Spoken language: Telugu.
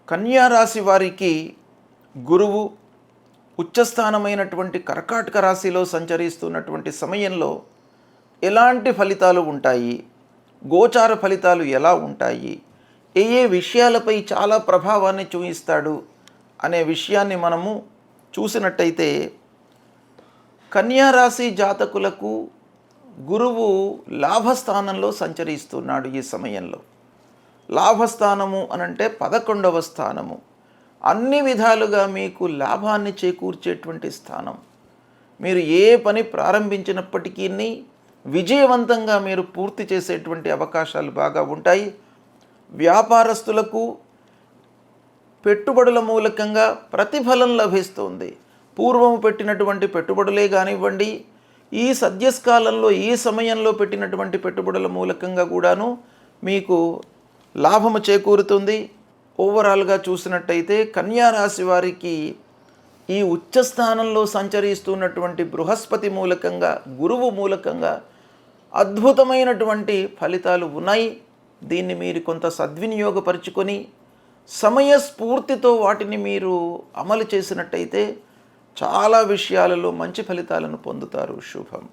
కన్యా రాశి వారికి గురువు ఉచ్చస్థానమైనటువంటి కర్కాటక రాశిలో సంచరిస్తున్నటువంటి సమయంలో ఎలాంటి ఫలితాలు ఉంటాయి, గోచార ఫలితాలు ఎలా ఉంటాయి, ఏ ఏ విషయాలపై చాలా ప్రభావాన్ని చూపిస్తాడు అనే విషయాన్ని మనము చూసినట్టయితే, కన్యా రాశి జాతకులకు గురువు లాభస్థానంలో సంచరిస్తున్నాడు. ఈ సమయంలో లాభస్థానము అనంటే 11వ స్థానము, అన్ని విధాలుగా మీకు లాభాన్ని చేకూర్చేటువంటి స్థానం. మీరు ఏ పని ప్రారంభించినప్పటికీ విజయవంతంగా మీరు పూర్తి చేసేటువంటి అవకాశాలు బాగా ఉంటాయి. వ్యాపారస్తులకు పెట్టుబడుల మూలకంగా ప్రతిఫలం లభిస్తుంది. పూర్వము పెట్టినటువంటి పెట్టుబడులే కానివ్వండి, ఈ సద్యస్కాలంలో ఈ సమయంలో పెట్టినటువంటి పెట్టుబడుల మూలకంగా కూడాను మీకు లాభము చేకూరుతుంది. ఓవరాల్గా చూసినట్టయితే కన్యా రాశి వారికి ఈ ఉచ్చస్థానంలో సంచరిస్తున్నటువంటి బృహస్పతి మూలకంగా, గురువు మూలకంగా అద్భుతమైనటువంటి ఫలితాలు ఉన్నాయి. దీన్ని మీరు కొంత సద్వినియోగపరుచుకొని సమయస్ఫూర్తితో వాటిని మీరు అమలు చేసినట్టయితే చాలా విషయాలలో మంచి ఫలితాలను పొందుతారు. శుభం.